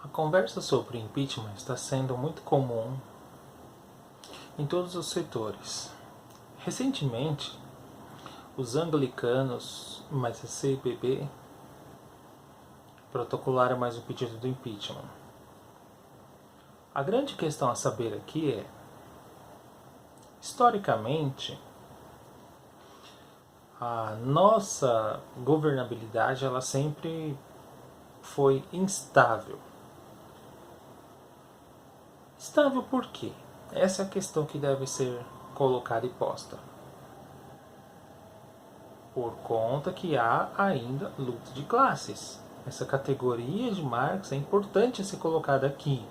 A conversa sobre impeachment está sendo muito comum em todos os setores. Recentemente, os anglicanos, mais a CPB, protocolaram mais um pedido do impeachment. A grande questão a saber aqui é, historicamente, a nossa governabilidade ela sempre foi instável. Estável por quê? Essa é a questão que deve ser colocada e posta. Por conta que há ainda luta de classes. Essa categoria de Marx é importante ser colocada aqui.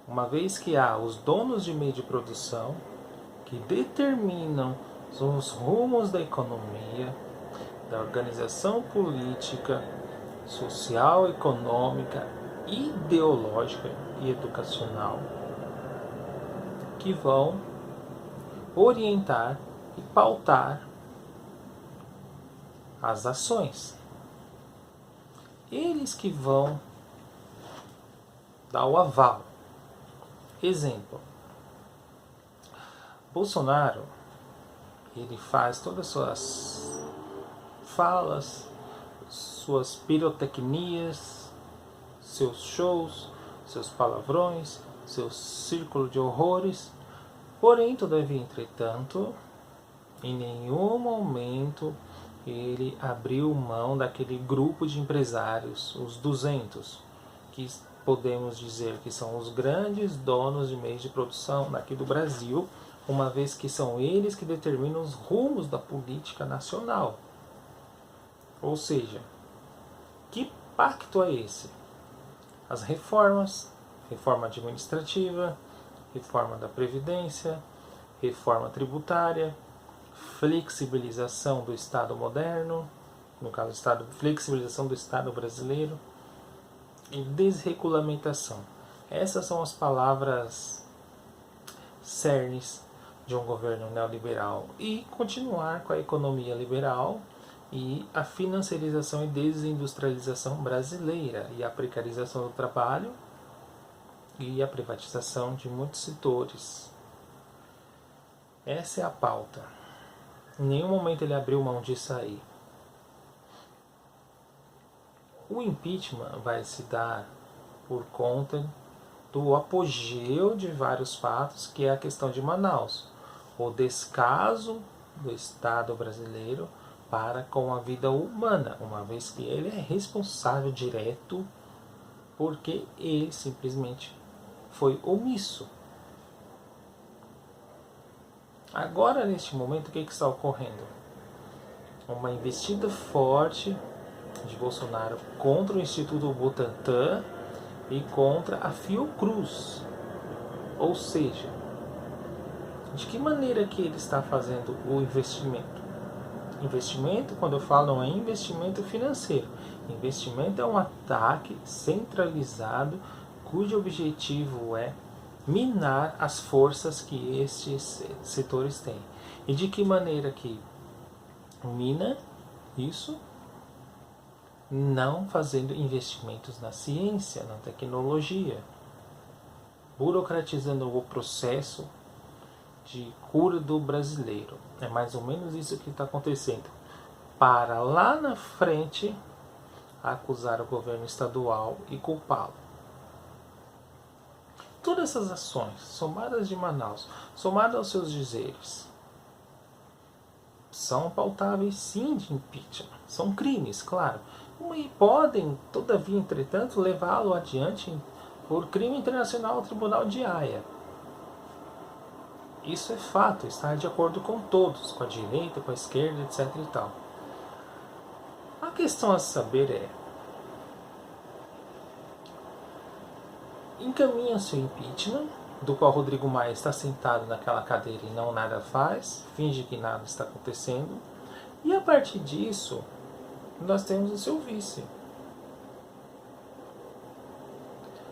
Uma vez que há os donos de meio de produção que determinam os rumos da economia, da organização política, social, econômica, ideológica e educacional, que vão orientar e pautar as ações. Eles que vão dar o aval. Exemplo, Bolsonaro, ele faz todas as suas falas, suas pirotecnias, seus shows, seus palavrões, seu círculo de horrores. Porém, todavia, entretanto, em nenhum momento ele abriu mão daquele grupo de empresários, os 200, que podemos dizer que são os grandes donos de meios de produção daqui do Brasil, uma vez que são eles que determinam os rumos da política nacional. Ou seja, que pacto é esse? As reformas, reforma administrativa, reforma da Previdência, reforma tributária, flexibilização do Estado moderno, no caso, flexibilização do Estado brasileiro, e desregulamentação. Essas são as palavras cernes de um governo neoliberal. E continuar com a economia liberal e a financiarização e desindustrialização brasileira e a precarização do trabalho e a privatização de muitos setores. Essa é a pauta. Em nenhum momento ele abriu mão disso aí. O impeachment vai se dar por conta do apogeu de vários fatos, que é a questão de Manaus. O descaso do Estado brasileiro para com a vida humana, uma vez que ele é responsável direto porque ele simplesmente foi omisso. Agora, neste momento, o que está ocorrendo? Uma investida forte de Bolsonaro contra o Instituto Butantan e contra a Fiocruz. Ou seja, de que maneira que ele está fazendo o investimento? Investimento, quando eu falo, não é investimento financeiro. Investimento é um ataque centralizado cujo objetivo é minar as forças que estes setores têm. E de que maneira que mina isso? Não fazendo investimentos na ciência, na tecnologia, burocratizando o processo de cura do brasileiro. É mais ou menos isso que está acontecendo. Para lá na frente acusar o governo estadual e culpá-lo. Todas essas ações, somadas de Manaus, somadas aos seus dizeres, são pautáveis sim de impeachment. São crimes, claro. E podem, todavia, entretanto, levá-lo adiante por crime internacional ao Tribunal de Haia. Isso é fato, está de acordo com todos, com a direita, com a esquerda, etc. e tal. A questão a saber é: encaminha-se o impeachment, do qual Rodrigo Maia está sentado naquela cadeira e não nada faz, finge que nada está acontecendo, e a partir disso nós temos o seu vice.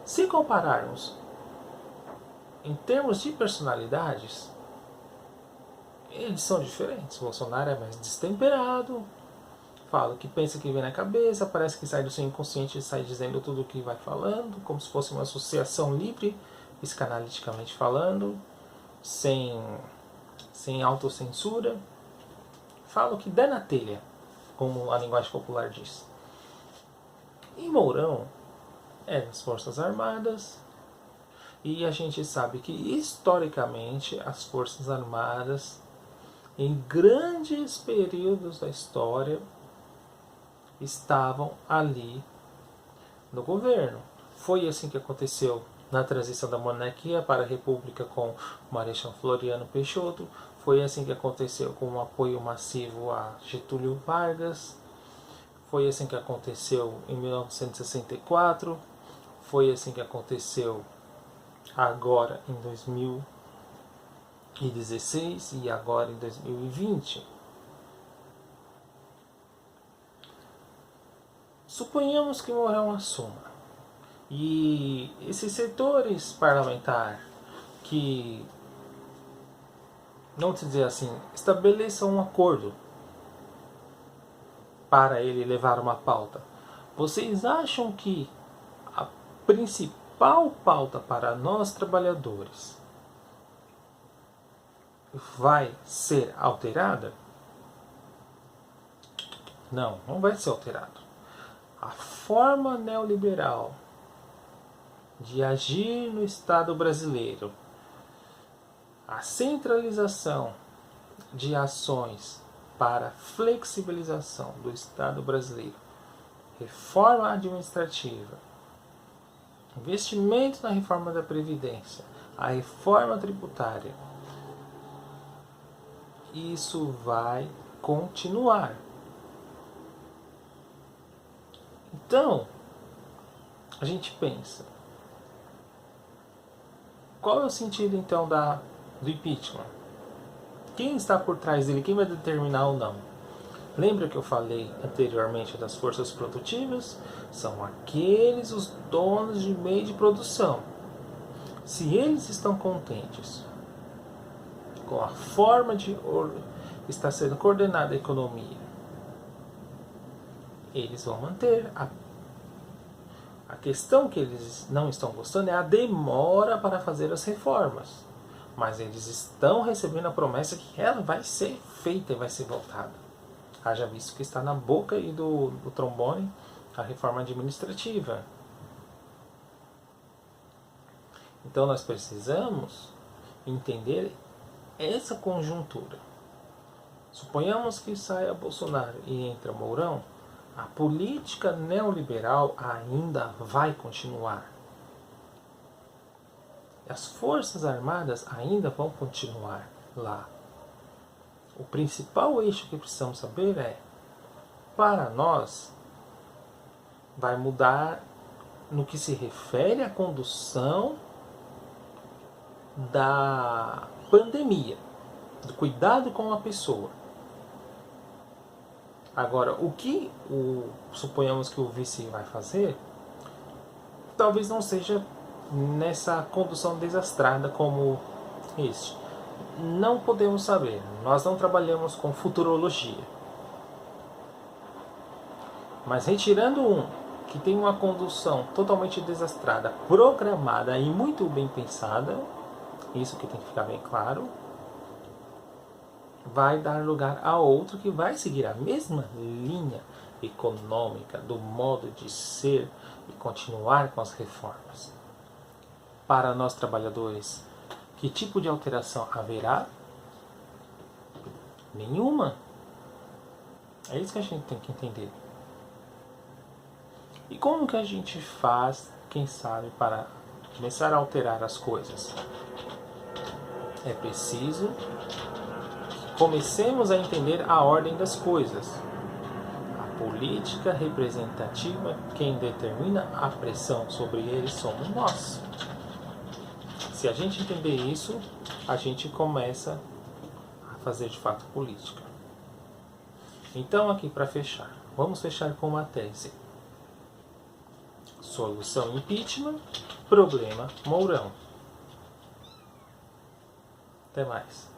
Se compararmos em termos de personalidades, eles são diferentes. Bolsonaro é mais destemperado, fala o que pensa que vem na cabeça, parece que sai do seu inconsciente e sai dizendo tudo o que vai falando, como se fosse uma associação livre, psicanaliticamente falando, sem autocensura. Fala o que der na telha, como a linguagem popular diz. E Mourão é das Forças Armadas, e a gente sabe que historicamente as Forças Armadas, em grandes períodos da história, estavam ali no governo. Foi assim que aconteceu na transição da monarquia para a república com o Marechal Floriano Peixoto. Foi assim que aconteceu com o apoio massivo a Getúlio Vargas. Foi assim que aconteceu em 1964. Foi assim que aconteceu agora em 2016 e agora em 2020. Suponhamos que Mourão assuma. E esses setores parlamentares que, não te dizer assim, estabeleçam um acordo para ele levar uma pauta. Vocês acham que a principal pauta para nós trabalhadores vai ser alterada? Não, não vai ser alterado. A forma neoliberal de agir no Estado brasileiro, a centralização de ações para flexibilização do Estado brasileiro, reforma administrativa, investimento na reforma da Previdência, a reforma tributária, isso vai continuar. Então, a gente pensa, qual é o sentido então do impeachment? Quem está por trás dele? Quem vai determinar ou não? Lembra que eu falei anteriormente das forças produtivas? São aqueles os donos de meio de produção. Se eles estão contentes com a forma de está sendo coordenada a economia, eles vão manter. A questão que eles não estão gostando é a demora para fazer as reformas. Mas eles estão recebendo a promessa que ela vai ser feita e vai ser votada. Haja visto que está na boca e do trombone a reforma administrativa. Então nós precisamos entender essa conjuntura. Suponhamos que saia Bolsonaro e entra Mourão, a política neoliberal ainda vai continuar. As Forças Armadas ainda vão continuar lá. O principal eixo que precisamos saber é, para nós, vai mudar no que se refere à condução da pandemia, do cuidado com a pessoa. Agora, o que suponhamos que o vice vai fazer, talvez não seja nessa condução desastrada como este. Não podemos saber. Nós não trabalhamos com futurologia. Mas retirando um que tem uma condução totalmente desastrada, programada e muito bem pensada, isso que tem que ficar bem claro, vai dar lugar a outro que vai seguir a mesma linha econômica, do modo de ser e continuar com as reformas. Para nós trabalhadores, que tipo de alteração haverá? Nenhuma. É isso que a gente tem que entender. E como que a gente faz, quem sabe, para começar a alterar as coisas? É preciso que comecemos a entender a ordem das coisas. A política representativa, quem determina a pressão sobre eles somos nós. Se a gente entender isso, a gente começa a fazer de fato política. Então, aqui para fechar, vamos fechar com uma tese. Solução impeachment, problema Mourão. Até mais.